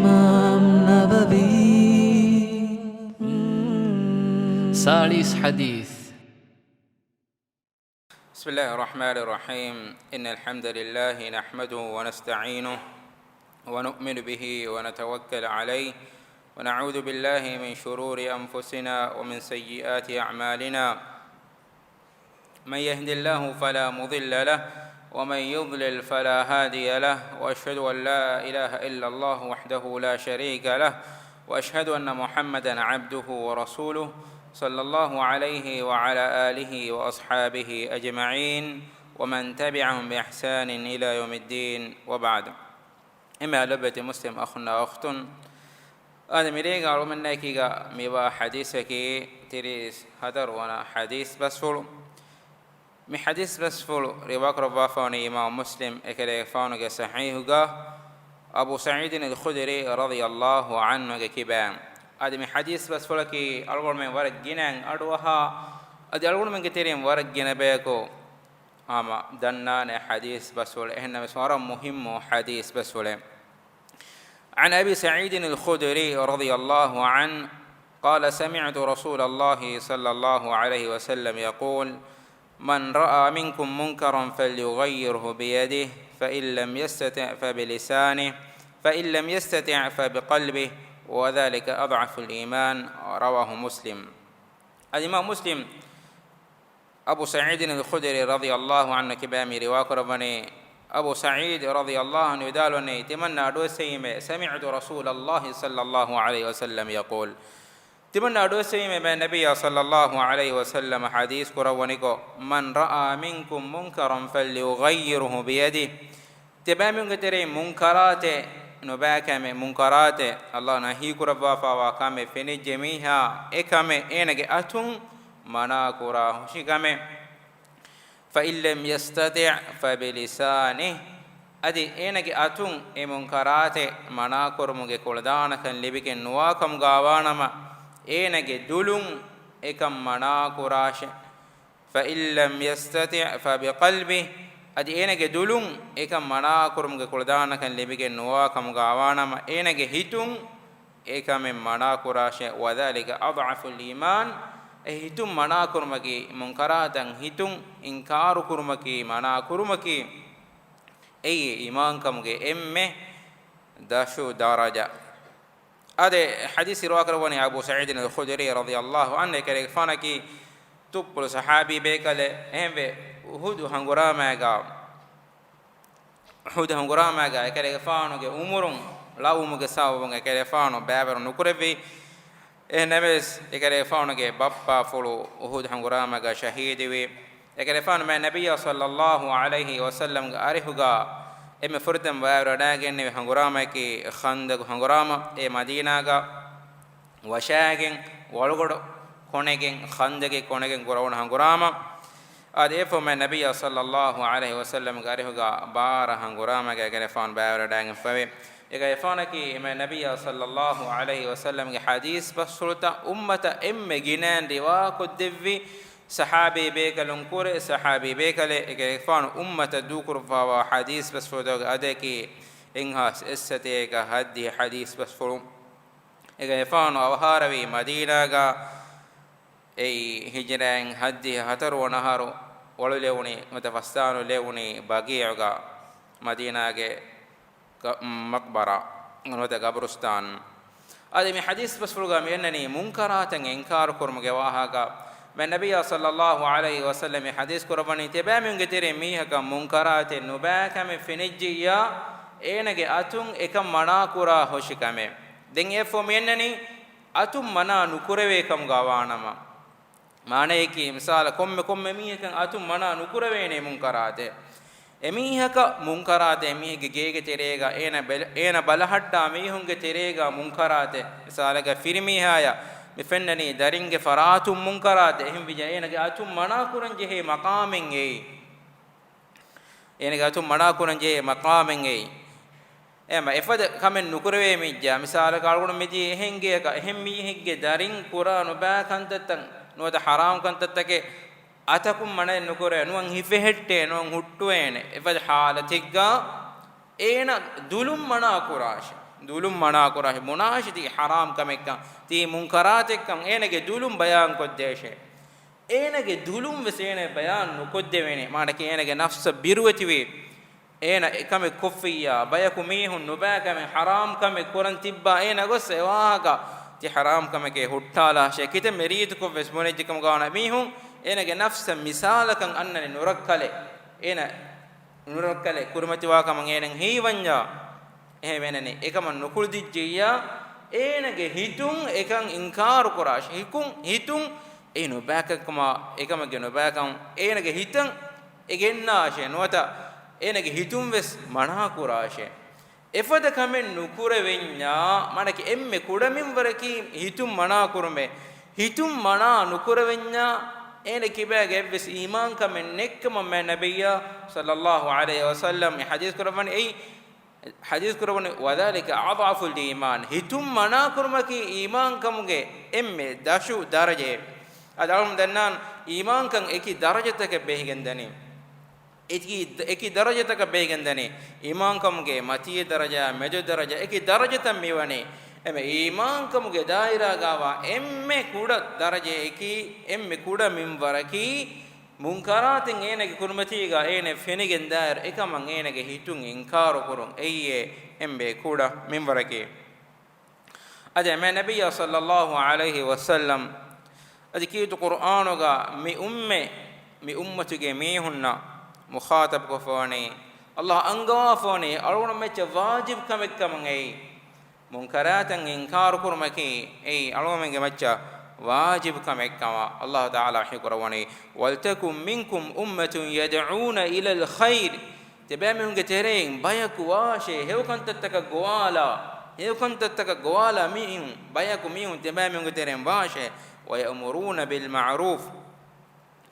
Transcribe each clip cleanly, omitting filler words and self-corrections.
Imam Nabawi 40 حديث. بسم الله الرحمن الرحيم. إن الحمد لله نحمده ونستعينه ونؤمن به ونتوكل عليه ونعوذ بالله من شرور أنفسنا ومن سيئات أعمالنا. من يهد الله فلا مضل له ومن يضلل فلا هادي له، وأشهد أن لا إله إلا الله وحده لا شريك له، وأشهد أن محمدا عبده ورسوله صلى الله عليه وعلى آله وأصحابه أجمعين ومن تبعهم بإحسان إلى يوم الدين، وبعد. إما لبة مسلم أخنا أختن هذا مريقا ومن كيغا ميوا حديثك تريس هدر وانا حديث بس فلو مي حديث بس فلو رواك ربا فاني إمام مسلم اكري فانو صحيحه أبو سعيد الخدري رضي الله عنه كبان. هذا مي حديث بس فلو كي ألغر من ورق جنان أدوها أدي ألغر من كتيرين ورق جنبيكو أما دنان حديث بس فلو إحنا مسوارا مهم حديث بس فلو. عن أبي سعيد الخدري رضي الله عنه قال: سمعت رسول الله صلى الله عليه وسلم يقول: من رأى منكم منكرا فليغيره بيده، فإن لم يستطع فبلسانه، فإن لم يستطع فبقلبه، وذلك أضعف الإيمان. رواه مسلم. الإمام مسلم أبو سعيد الخدري رضي الله عنه كبامي رواك ربني أبو سعيد رضي الله عنه يدالوني تمنى دوسيمه سمعت رسول الله صلى الله عليه وسلم يقول تمنى دوسيمه بالنبي صلى الله عليه وسلم حديث كرونيكو: من رأى منكم منكرا فليغيره بيده. تبامي كتري منكرات نباكم منكرات الله نهي كربا فواكم فني جميعها إكم إنك أتون منا كراه شكم. فإن لم يستطع فبلسانه. أدي إنك أتون منكرات منا كرمك كولدانا كان لبك نواكم غاوانما إنك دلون إكم منا كراش. فإن لم يستطع فبقلبه. أدي إنك دلون إكم منا كرمك كولدانا كان لبك نواكم غاوانما إنك هتون إكم منا كراش، وذلك أضعف الإيمان. hitum mana kurmaki munkaratan hitum inkaru kurmaki mana kurmaki ei iman kamuge emme dashu daraja. ade hadisi rawakarwani Abu Sa'id al-Khudri radhiyallahu anhu kare fanaki tuppul sahabi bekale embe uhud hanguramaga kare fanuge umurun lawumuge sawunge kare fanu babar nukurevi نبس يكرفون كي بابا فلو أهود حنقرام كا شهيد وي يكرفون ما النبي صلى الله عليه وسلم أريهوغا إم فردم واروداغن حنقرام كي خندق حنقرام مدينة كا وشاغن والغد كونغن خندق كونغن قرون حنقرام أديفو ما النبي صلى الله عليه وسلم أريهوغا بار حنقرام كا يكرفون واروداغن فوي يكفانكي من النبي صلى الله عليه وسلم حديث بسرطة أمة إم جنان رواك الدفي صحابي بيك لنكور صحابي بيك يكفان أمة دوكر فوا حديث بسرطة أدكي إنها استيك هدي حديث بسرطة يكفان أوهاروي مدينة أي هجران هدي هتر ونهار ولولوني متفستان لوني بقيع مدينة مقبرة ونوتا قبرستان. هذا من حديث بس فرقام أنني منكرات إنكار كرم جواها من النبي صلى الله عليه وسلم حديث كرباني تبا من قدر ميها كمنكرات نباك من فنجيا إنك أتون إكم منا كرا هوش كمه دين يفهم أنني أتون منا نكره كم جوانما معناه كي مثال كم ميها كم أتون منا نكره منكرات emihaka munkarate emihige gege terega ena balahadda mihunge terega munkarate misalaga firmihaya mifennani daringe faratum munkarate ehim bija enage atum mana kuranje he maqamen ei enage atum mana kuranje maqamen ei ema efada kamen nukurwe mijja misalaga algun miji ehenge ka ehem mihige darin qur'anu ba kantattan noda haram kantattake atakum mane nukore nuwan hifehette nuwan huttuene efad halatigga ena dulum mana kurasha dulum mana kurahi munashiti haram kamekkan ti munkaratekkan enage dulum bayan koddeshe enage dulum vesene bayan nukoddevene manake enage nafsa birwetiwe ena ekame kuffiya bayaku mihun nubakame haram kame kuran tibba ena gos ewaga ti haram kame ke huttala shekite merit ko vesmonejikam gawana mihun enage nafsa misalakan annane nurakkale ena nurakkale kurmati wa kam enen hiwanya ehmenene ekam nukuldijjiya enage hitun ekan inkar kurash hitun eno bakakma ekam geno bakam enage hitan egenna she nota enage hitum ves mana kurashe efada kamen nukure venya manake emme kudamin waraki hitum mana kurume hitum mana nukure venya ene kibage ves iman kamen nekkama me nabiyya sallallahu alaihi wasallam hadith kurban wadhalika adhafu al-iman hitum mana kurmaki iman kamuge emme dashu daraje adalum dannan iman kan eki darajatake behigendani eki darajataka begendane iman kamuge matiye daraja mejo daraja eki darajatan miwane eme iman kamuge daira gawa emme kuda daraje eki emme kuda minwaraki munkaratin enege kurmati ga ene fenigen dar ekaman enege hitun inkaru kurun eyye embe kuda minwaraki ade me nabiyya sallallahu alaihi wasallam adi kitu qur'anu ga mi ummatuge mihunna مخاطب كفوني الله أنقوا فوني أرونا متى واجب كمكمن أي منكرات إنكار كرمكي أي أرونا من متى واجب كمكما الله تعالى حكروني ولتكن منكم أمة يدعون إلى الخير تبامهم كتيرين بيك واشي هو كنت تتك جوالا مين بيك مين تبامهم كتيرين واشي ويأمرون بالمعروف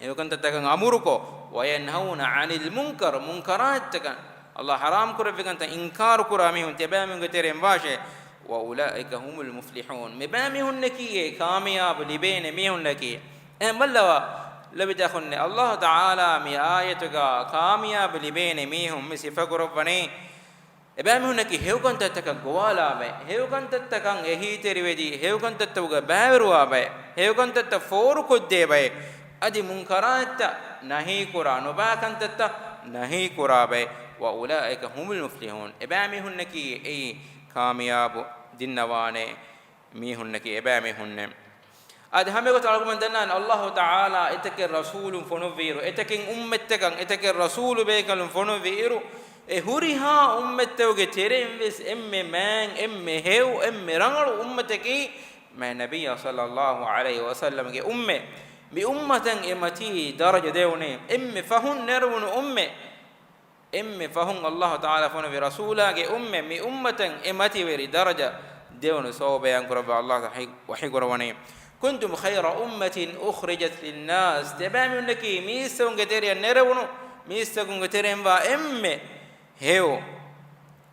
هو كنت تتك أمركو وينهون عن المنكر منكرات الله حرام كرفكنت انكار كرامهم تبامهم كتيرين باشه واولئك هم المفلحون مبامهم نكي كامياب لبين ميهم نكي ملوا لبدخن الله تعالى مي ايتك كامياب لبين ميهم مسف غربني ابامهم نكي هيو كنت تك غوالا به هيو كنت تك اهي تريودي هيو كنت تك باوروا به هيو كنت تفور كدي به ادي منكرات نهي قران وباكنت نهي قرابه واولئك هم المفلحون ابامي هنكي اي كامياب دينوانه مي هنكي ابامي هن اد همغه تعلم دنان الله تعالى اتك الرسول فنويرو اتك امتك اتك الرسول بيكل فنويرو هوريها امتوge terem ves emme man emme heu emme rangalu ummateki ma nabiyya sallallahu alaihi wasallam ge umme mi ummatan emati daraja deune emme fahun nerun emme fahun Allah taala fonu bi rasula ge umme mi ummatan emati veri daraja deune sobe yan kurba Allah wa higurwani kuntum khayra ummatin ukhrijat lin nas tabami unki misung ge teriya nerun misung ge teremba emme heu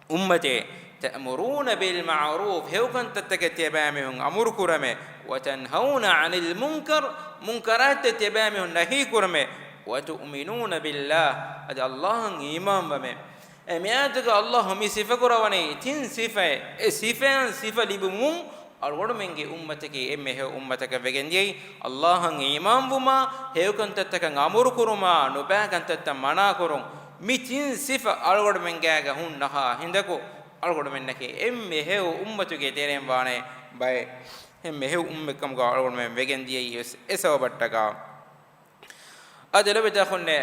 ummate تأمرون بالمعروف هو كنت تتبامهم أمر كرمه وتنهون عن المنكر منكرات تتبامهم نهي كرمه وتؤمنون بالله أد الله إيمان بمه أمياتك الله مي صفة كرواني تين صفة لبمم أرور منك أمتك إمه أمتك بجندي الله إيمان بما هو كنت تتكن أمر كرما نبأ كنت تمنا كرم مي تين صفة أرور منك هون نها هندكو algodu mennake emme heu ummatuge terem baane bay emme heu ummekam ga algodu men vegendiye esaw battaga adele beta khonne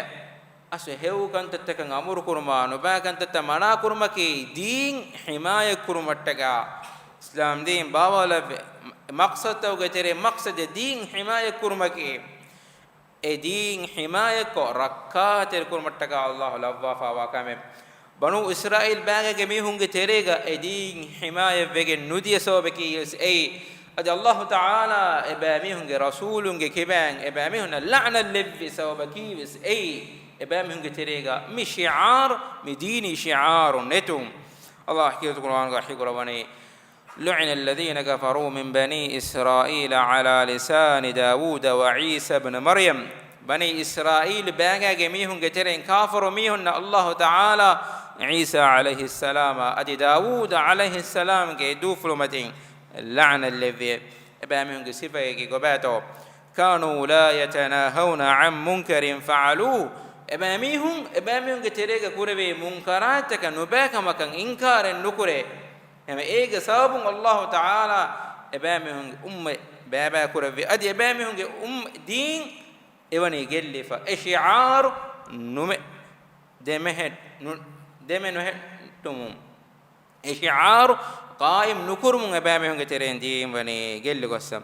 asu heu kan tattakan amur kurma no ba kan tatta mana kurmaki deen himaya kurmattaga islam deen bawala maqsad tawge tere maqsad deen himaya kurmaki e deen himaya ko rakkater kurmattaga allah lawwa fa wa kame banu israel baage mihunge terega edin himaya vege nudiya sobeki ei adi allah taala ebamihunge rasulunge kiban ebamihuna la'na levi sobeki ei ebamihunge terega mi shi'ar mi dini shi'ar netum allah kiyatu qur'an ga higrawani لعن الذين كفروا من بني إسرائيل على لسان داود وعيسى بن مريم بني إسرائيل باغا ميهن كترين كافر ميهن الله تعالى عيسى عليه السلام أدي داود عليه السلام كي دوفلو متين اللعنة اللي إبامهم صفة كي قباتو كانوا لا يتناهون عن منكر فعلوه إبامهم كتيريك كوربي منكراتك نباك مكان إنكار النكرة هم إيجا سابون الله تعالى إبامهم بابا كوربي أدي إبامهم دين إيواني جل فإشعار نم دمهد دمنه تموم إشعار قائم نكر من إبامهم كتيرين دين وني جل قسم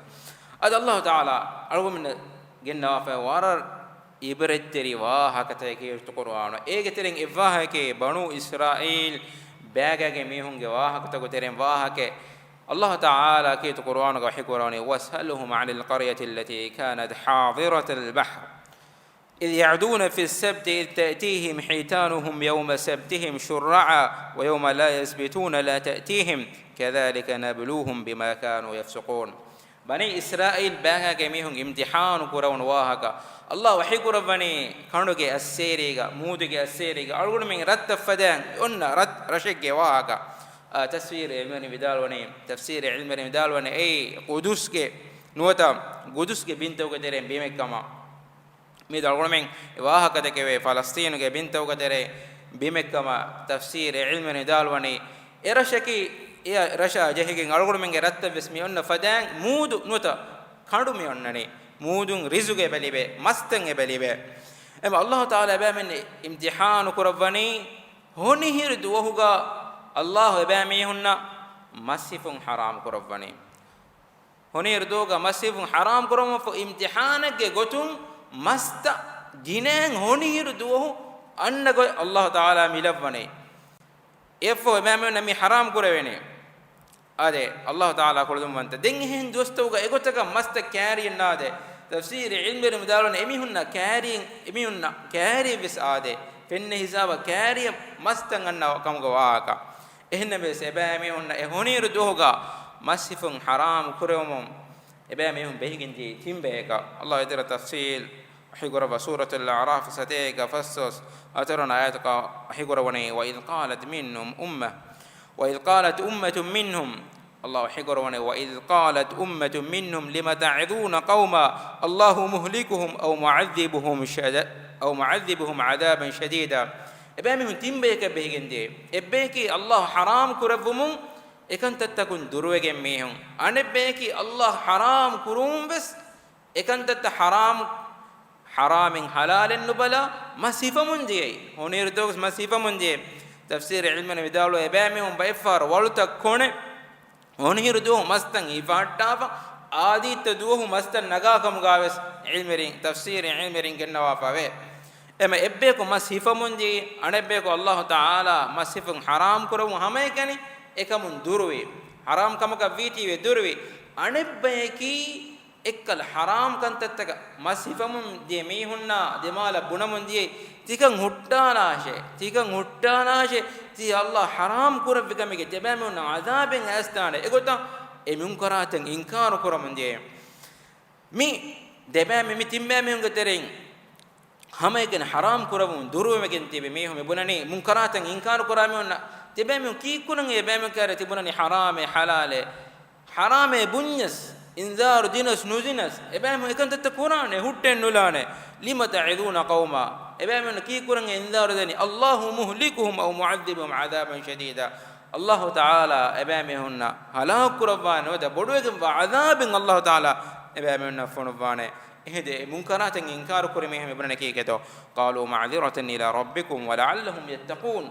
أد الله تعالى أرجو من جنة فوارر إبرتري واه كتاكي القرآن إيه كتيرين إفاه كي بنو إسرائيل باجا كميهم جواه كتاكتيرين واه كي الله تعالى كي القرآن وحي قرآن واسألهم عن القرية التي كانت حاضرة البحر إذ يعدون في السبت إذ تأتيهم حيتانهم يوم سبتهم شرعا ويوم لا يسبتون لا تأتيهم كذلك نبلوهم بما كانوا يفسقون بني إسرائيل باها كميهم امتحان كرون واهك الله وحي قربني كانوك السيريغا مودك السيريغا أقول من رت فدان قلنا رت رشق واهك تفسير علم بدال وني تفسير علم بدال وني أي قدوسك نوتا قدوسك بنتو كتيرين بيمكما ميد أقول من واهك تكوي فلسطين كبنتو كتيرين بيمكما تفسير علم بدال وني إرشكي يا رشا جهيجين أقول من رت بسمي أن فدان مود نوتا كانوا ميونني مودون رزقه بليبه مستن بليبه اما الله تعالى بامن امتحان كربني هوني هير دوهغا الله باميهن مسيفون حرام كربني هوني ردوغا مسيفون حرام كرم فامتحانك غتون مست جنين هوني هير دوه ان الله تعالى ملبني يفو بامن مي حرام كربني أده الله تعالى كل ذم أنت دينهن دوستوغا إغوتك مست كاري ناده تفسير علم المدارون إميهن كاري بس آده فإن حساب كاري مستعنا كم جواكا إهنا بس إباميهن إهوني ردوغا مسيفن حرام كريمهم إباميهن بهجندي تيم بهجا الله يدير تفصيل حجر بسورة الأعراف ستيجا فسوس أترون آياتك حجر وني وإذ قالت منهم وإذ قالت أمة منهم الله حجر وني وإذ قالت أمة منهم لم تعظون قوما الله مهلكهم أو معذبهم عذابا شديدا إبامهم تيمبيك بهجندي إبيكي الله حرام كرفمون إكن تتكون دروجم ميهم أنا بيكي الله حرام كروم بس إكن تت حرام حلال النبلا ما صفة من دي هونير دوغس ما صفة من دي تفسير علمنا بدالو إبامهم بإفار ولتك كونه هونير دوه مستن إفاتافا آدي تدوه مستن نجاكم غاوس علمرين تفسير علمرين كنا وافوه اما ابيكو ما صفة من دي أنا بيكو الله تعالى ما صفة حرام كرو همه كني إكمن دروي حرام كمك فيتي ودروي أنا بيكي إكل حرام كنت تك ما صفة من دي ميهنا دمالا بنا من دي تيكن هُٹّاناشے تي الله حرام كرو بكمك تبامون عذاب أستانه إقولتا منكراتن إنكار كرو من دي مي دبام مي تيمبامون كترين همه كن حرام كرو درو مكن تبي ميهم بناني منكراتن إنكار كرو ميون تبامون كي كنن يبامون كاره تبناني حرام حلال حرام بنيس إنذار دينس نوزينس إبامون إكن تتكورانه هُٹّن نولانه لما تعذون قوما إبامون كي كرن إنذار دني الله مهلكهم أو معذبهم عذابا شديدا الله تعالى إبامهن هلاك كربان وده بدوكم وعذاب الله تعالى إبامهن فنوانه هذا منكرات إنكار كرمهم ابن كيكتو قالوا معذرة إلى ربكم ولعلهم يتقون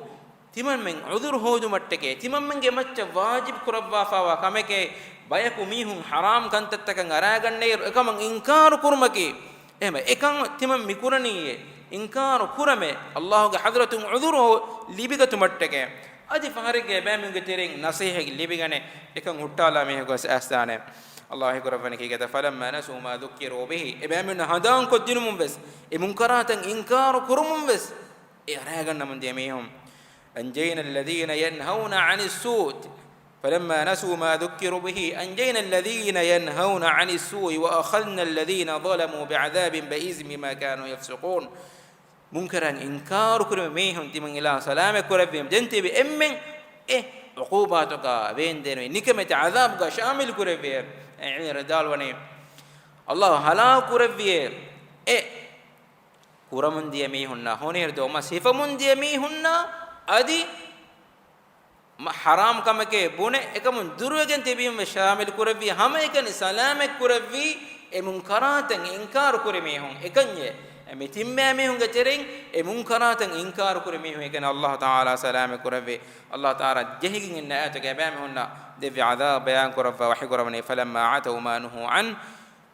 تمن من عذر هودو متكي تمن من جمت واجب كربا فوا كمك بايكو ميهم حرام كنت تكن أراغن نير كم إنكار كرمكي إما إكان تمن مكورنيه إنكار كرمه الله حضرة عذره لبيغة متكي أدي فهرك بامن كتيرين نصيحة لبيغنه إكان هُٹّالا ميهكوس أستانه الله يكرفني كي فلما نسوا ما ذكروا به إبامن هدان كدينهم بس منكرات إنكار كرمهم بس إراغن من ديميهم أنجينا الذين ينهون عن السوء فلما نسوا ما ذكروا به أنجينا الذين ينهون عن السوء وأخذنا الذين ظلموا بعذاب بئيس بما كانوا يفسقون munkaran inkar kurme mehun timan ila salame kurabim jentibe emmen uqubatuka vendenu nikmete azab ga shamil kurabir radal wani Allah hala kurabie kuramun diye mehunna honir do ma sifamun diye mehunna adi haram kamake bune ekamun durwegen tebim shamil kurabie hama ekani salame kurabie munkaratan inkar kurme hon ekanye metimme mehunga tereng munkaratan inkar kurme hon ekana Allah taala salame kurabie Allah taala jehigin inna ataka ba mehunna devi adab bayan kurabba wahi kurabani falamma atu ma nuhu an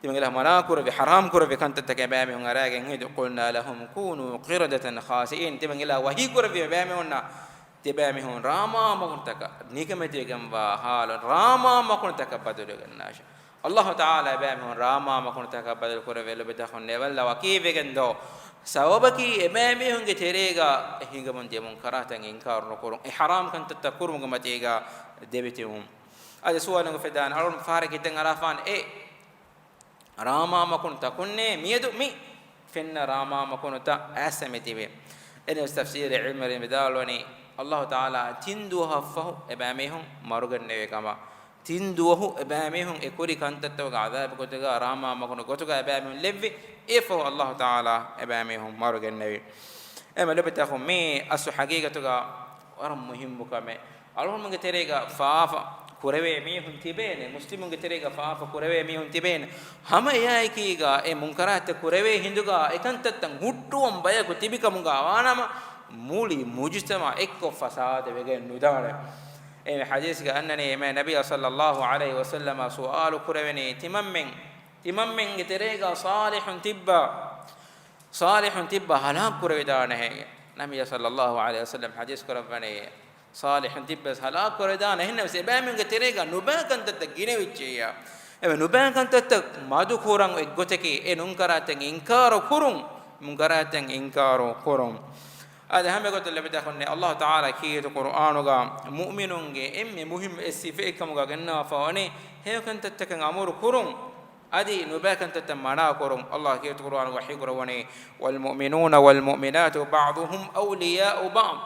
timangala mana kurabie haram kurabie kanta taka ba mehun aragen hidu qulna lahum kunu qiradatan khasiin timangala wahi kurabie ba mehunna teba mehun rama makun taka nikamete gamba hal rama makun taka badulu gannasha Allah Taala ba'amhun rama makun takabbal kurave lebetakhun nevalla wakivegendo sawabaki emamihunge terega hingamun demun karatan inkar nokurun haram kan tattakurun gamatiga debetum ada suwalan fedan arun farikiten arafan rama makun takunne miedu mi fenna rama makun ta asametibe ene tafsir ilm al-midalwani Allah Taala tindu hafahu emamihun marugan nevekama tinduhu ebamehun ekuri kantattawga adab kotaga rama makunu gotuga ebamehun levvi efo Allah taala ebamehun marugen nevi ema lebetakhum me asu haqiqatuga waram muhimmu kame alhumge terega faafa kurave mehun tibene muslimunge terega faafa kurave mehun tibene hama yaikiga munkarat kurave hinduga ekantattan huttuam bayaku tibikamunga awanama muli mujtama ekko fasad wegen nudale حديث أنني ما نبي صلى الله عليه وسلم سؤال كروني تممن تريغا صالح تبا هلا كردانه نبي صلى الله عليه وسلم حديث كروني صالح تبا هلا كردانه هن سبامن تريغا نباكن تتجينه وجهيا نباكن تت مادو كوران اغوتكي نونكراتن انكار كورون منكراتن انكار كورون هذا هم يقول اللي بتاخذني الله تعالى كي القرآن وقا مؤمنون مهم السفه كم وقا جنا فاني هي كنت تتكن أمور كرم أدي نبأ كنت تتمنى كرم الله كي القرآن وحي كروني والمؤمنون والمؤمنات بعضهم أولياء بعض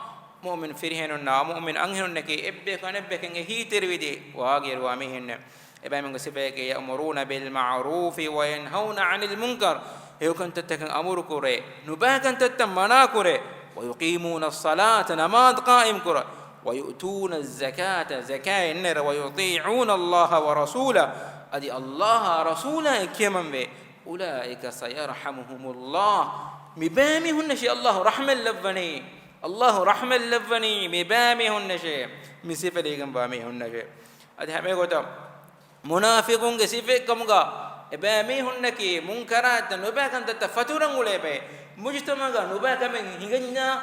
مؤمن فرهن مؤمن أنهن كي إبك نبك هي ترويدي وأجر وامهن إبا من السفه كي يأمرون بالمعروف وينهون عن المنكر هي كنت تتكن أمور كري نبأ كنت تتمنى كري ويقيمون الصلاة نماذ قائم كرة ويؤتون الزكاة زكاة النر ويطيعون الله ورسوله أدي الله رسوله كمن به أولئك سيرحمهم الله مبامهن شيء الله رحمة لبني الله رحمة لبني مبامهن شيء مسيف ليكم بامهن شيء أدي هم يقول منافقون كسيف كمغا بامهن كي منكرات نبأ كنت تفتورن ولبه mujtamaga nubaka men hinganya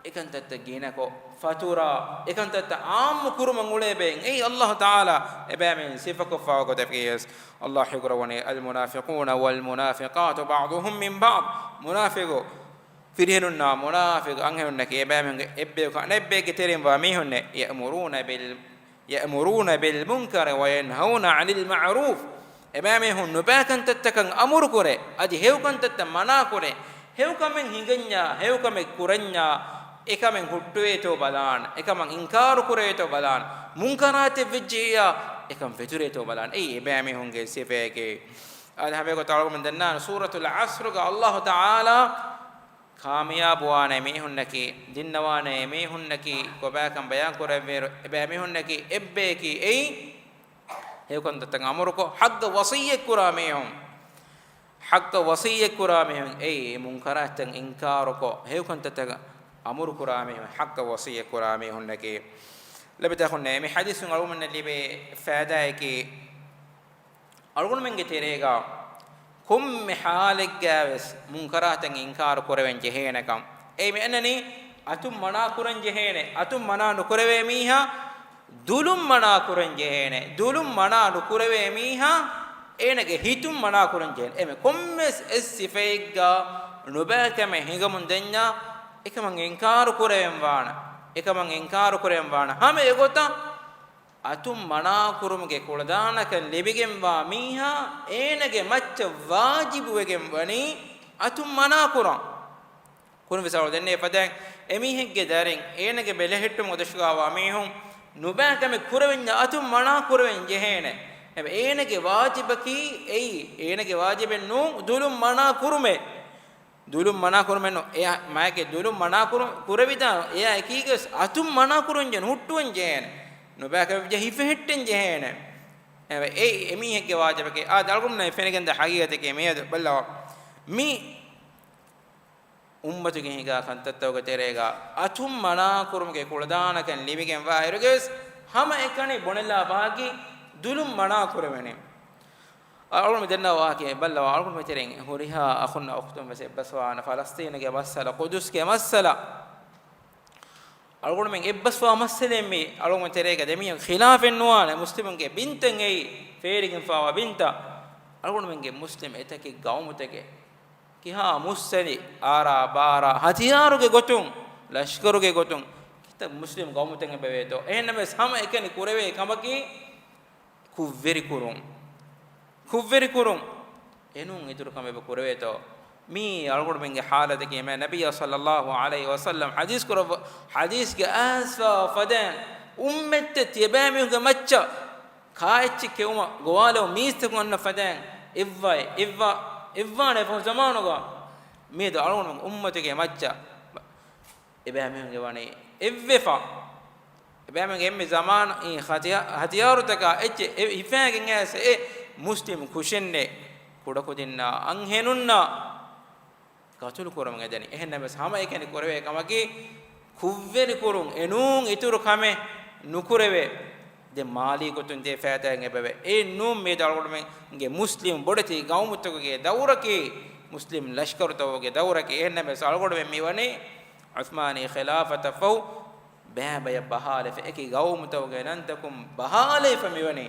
ekantatta ginako fatura ekantatta am kuruma nguleben Allah taala ebamen sifako fawko tafkiyas Allah yaqrawani almunafiquna walmunafiqatu ba'dhum min ba'd munafiqu firhinunna munafiq anhunna ke ebamen ebbe ka nebbe ke terim wa mihunne ya'muruna bil munkari wa yanhauna 'anil ma'ruf ebamen hun nubakan tattakan amur kore adi hewkan tatta mana kore hewkamen hinganya hewkamen kuranya ekamen huttueto balan ekamen inkar kureto balan munkarate vijjiya ekam fetureto balan ebame honge sefeke ada habe ko taalo men danna suratul asr ga Allah taala kamiyab wane me hunnaki dinnawane me hunnaki ko bakam bayan kurave ebame hunnaki ebbeki hewkan tatang amur ko hagga wasiyya kurame hon حق وصيه كرامهم منكرات انكارك هيو كنت امر كرامهم حق وصيه كرامهم نكي لبتاخن مي حديث علوم من اللي بفادايك علوم من جتيريغا كم حالك جاوس منكرات انكار كرون جهينكم مي انني اتم منا كرن جهينه اتم منا نكروي ميها دولم منا كرن جهينه دولم منا نكروي ميها enage hitum mana kurun jen eme kommes sifeiga nubaka me hingamun denya ekaman inkar kurem wana hame egota atum mana kurumge kuladana kan lebigem wa miha enage macca wajibu wegem wani atum mana kuran kun visawol denne fadan emihegge darin enege belehittu modashgawa amihun nubakame kurewenna atum mana kurewen jehene ebe enege wajibaki ei enege wajiben nu dulum mana kurume no eya maake dulum mana kurevida eya ekige atum mana kurunje huttuwen jehene nubakame je hife hitten jehene ebe ei emihegge wajibaki a dalgumna fenegenda hagiyateke meedu ballawa mi ummatu ge higa kantattawga terega atum mana kurumge kuladana kan limigen wa eruges hama ekani bonella baagi dulum mana kurwene algum denna wa ke balla wa algum tereng horiha akhunna ukhtum bas baswana falastin ge masala qudus ge masala algum men ebbaswa masale mi algum terega demi khilafen nuana muslimun ge binten ei ferigen fawa binta algum men ge muslim etake gaumutege kiha mussali ara bara hatiyaruge gotun lashkaruge gotun kita muslim gaumuten beveto ehnabe sama ekani kurave kamaki kuvveri kurun enun iduru kame be kureveto mi algod menge halade ke me nabiy sallallahu alaihi wasallam hadis ge asfa fadan ummette tibami ge macca kaachi keuma gowalo miiste konna fadan evvane fo zamanoga me do algon ummatege macca ebamenge wane evvefa ebamenge emme zaman in hatiyaru taka eche ifagen ase e muslim kushenne kudakudinna anhenunna katul koram edani ehna mes hama ekani korave kamaki kuvveri kurun enun ituru kame nukureve de mali gotun de faataen ebave e num me dalgod men ge muslim bodati gaumutuge dawraki muslim lashkar tawge dawraki ehna mes algod men miwane uthmani khilafata faw baba ya bahale fe eki gaumutuge nantakum bahale fa miwane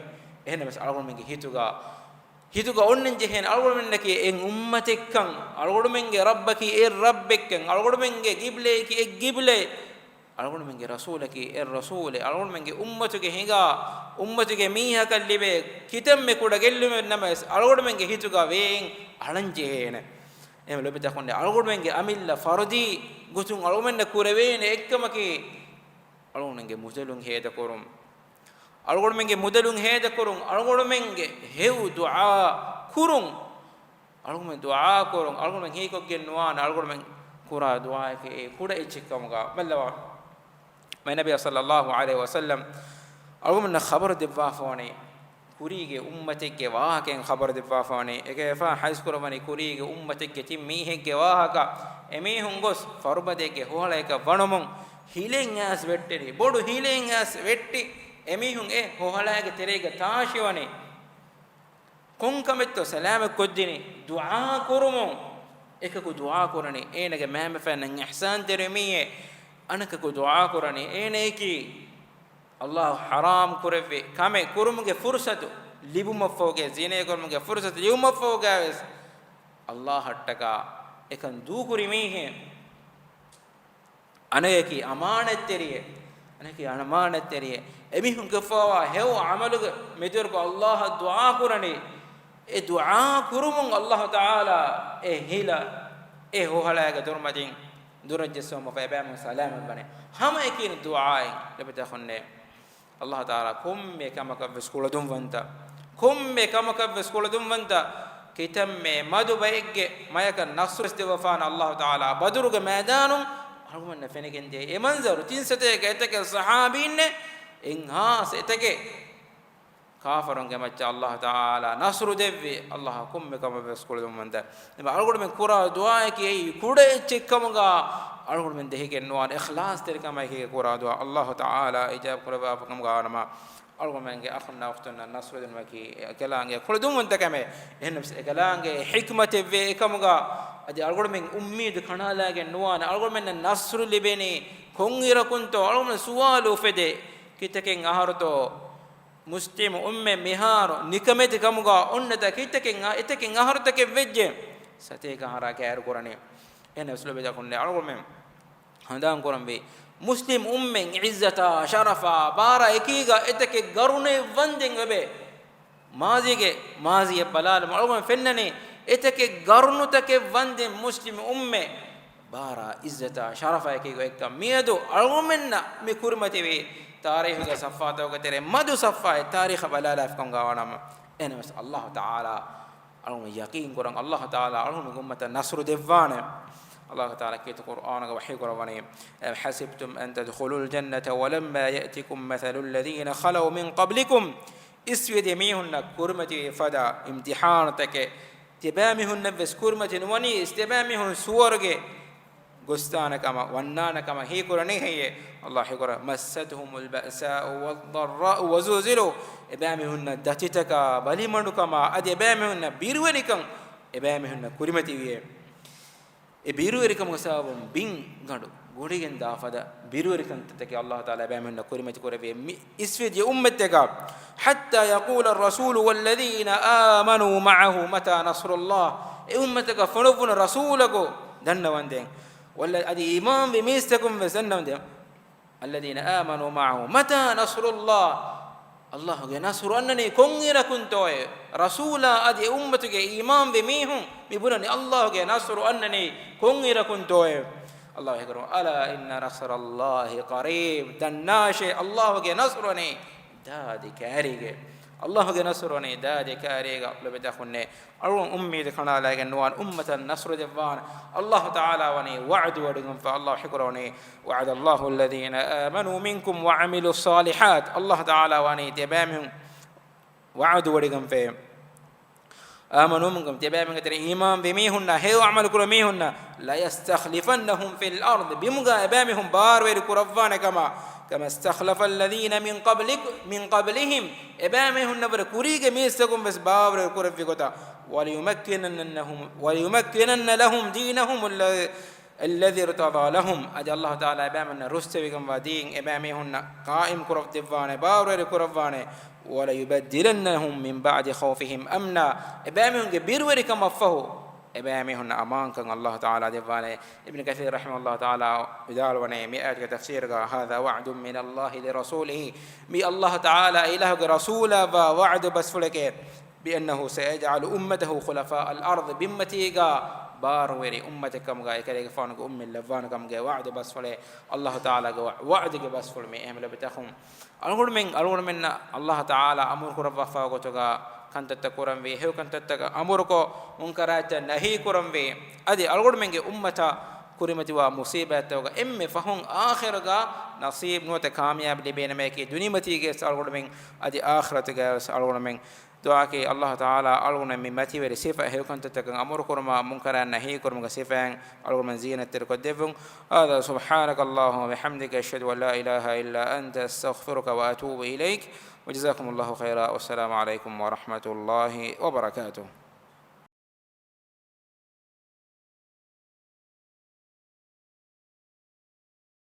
ehna mes algod men ge hituga onnen jehen algod men ke en ummatekkan algod men ge rabbaki rabbekken algod men ge gible ki ek gible algon menge rasulaki rasule algon menge ummatuge hinga ummatuge miha kallibe kitemme kuda gellume namas algon menge hituga ween alanjehene em lobita konde algon menge amilla fardi gutun algon menne kurevene ekkamaki algon menge mudalun heda korum algon menge mudalun heda korum algon menge heu dua kurun algon men dua korum algon men hiko gennuan algon men kura dua ke kuda ichikamuga ballawa my nabiy sallallahu alaihi wasallam algumna khabar dibwa fone kurige ummateke wahaken khabar dibwa fone ege fa hais kurmani kurige ummateke tim mihege wahaka emi hungos farbadeke hohaleka wanumun hilen as vetteri bodu hilen as vetti emi hun e hohalage terege taashiwani konkametto salama koddini dua kurumun ekaku dua kurani enage mehme fanan ihsan teremiye anaka ko dua korani eneki allah haram kurave kame kurumuge fursatu libuma foge zine kurumuge fursatu libuma foge allah hattaka ekan du kurimihe aneki amaneteriye emihun gefawa heu amaluge medur ko allah dua kurani e dua kurumun allah taala e hila e hohalaga durmadin durajjaso mo faybamu salam bane hama ekin duai lebeta khonne allah taala kumme kama ka skuladum vanta kitamme madu bayge mayaka nasr istifan allah taala badruge maidanum argumanna fenegende e manzaru tinsate ge etake sahabinne inha setake kafarunge macca allah taala nasru devvi allah kumme kama skuladum vanta eba algod men kura duai ki kude chekkamuga algod men dehige nuan ikhlas terkama ki kura dua allah taala ijab kuraba pakam ganama algod men ge akhna waqtuna nasru den maki kalange kuladum vanta kame enus kalange hikmat ve kamuga adi algod men ummid khanala ge nuan algod men nasru libeni kongira kunto algod men suwalu fede kitaken aharto muslim umme miharo nikamete kamuga onnata kiteken ahartake vejje sateka hara kair korane ene uslobe da kunne algome handan korambe muslim umme izzata sharafa bara ekiga etake garune vanden webe maziye balal algome fennane etake garunutake vande muslim umme بارا عزتا شرفا كيغو اك ميدو الومنا مي كرمتي وي تاريخ صفاتو كتر مدو صفا تاريخ بلا لا فكم غوانم انا بس الله تعالى الوم يقين قران الله تعالى الوم امه نصر ديفان الله تعالى كيت القران وحي قراني حسبتم ان تدخلوا الجنه ولما ياتكم مثل الذين خلوا من قبلكم اسود ميهن كرمتي فدا امتحانتك تبامهن بس كرمتي وني استبامهن سورغه غستانا كما ونانا كما هي قراني هي الله يقرا مستهم البأساء والضراء وزلزلوا ابامهن دتتك بليمندو كما ادي ابامهن بيرونيكم ابامهن كرمتي وي بيروريكم غسابم بين غدو غوديген دافدا بيروريكم تتكي الله تعالى ابامهن كرمتي كوربي اسفد يا امتك حتى يقول الرسول والذين آمنوا معه متى نصر الله امتك فنفن رسولك دنوندين ولا ادي امام بميستكم بسنوندين الذين آمنوا معه متى نصر الله الله نصر انني كونغيرا كنتوي رسولا ادي امتك امام بميهم بيبونني الله نصر انني كونغيرا كنتوي الله يقول الا ان نصر الله قريب دناشي الله نصرني دادي كاريغه الله نصرني دادي كاريغه لبدخني أرون أمي ذكرنا لكن نوان أمة النصر دفان الله تعالى وني وعد ودهم فالله حكروني وعد الله الذين آمنوا منكم وعملوا الصالحات الله تعالى وني تبامهم وعد ودهم فيهم آمنوا منكم تبامهم كتير إيمان بميهن هيو عمل كرميهن لا يستخلفنهم في الأرض بمجا أبامهم بارور كرفان كما استخلف الذين من قبلهم أبامهم نبر كوريج ميستكم بس بارور كرفي كتا وليمكنن لهم دينهم الذي ارتضى لهم أجل الله تعالى أبامنا رستويكم ودين أبامهن قائم كرف دفانه بارور كرفانه ولا يبدلنهم من بعد خوفهم أمنا أبامهن بيروركم أفهو أبامهن أمان كان الله تعالى دفانه ابن كثير رحمه الله تعالى يدال ونيمئات كتفسير هذا وعد من الله لرسوله بي الله تعالى إله رسولا ووعد بس فلك بأنه سيجعل أمته خلفاء الأرض بمتيغا باروري أمتكم غاي كلي فانك أم اللفانكم غاي وعد بس فلي الله تعالى وعد بس فل مي أمل بتخم أقول من الله تعالى أمر كرب فاقوتغا كنت تكرم بي هو كنت تك أمركو منكرات نهي كرم بي أدي أقول من أمتا كريمتي ومصيبة توغا إم فهم آخرغا نصيب نوت كامياب لبين ميكي دنيا متيجي أقول من أدي آخرتغا أقول من دعاء الله تعالى ألونا من متي ورسيفة هيو كنت تكن أمر كرما منكرا نهي كرما سيفان ألونا من زينة تركدفن هذا سبحانك اللهم وبحمدك أشهد أن لا إله إلا أنت أستغفرك وأتوب إليك وجزاكم الله خيرا والسلام عليكم ورحمة الله وبركاته.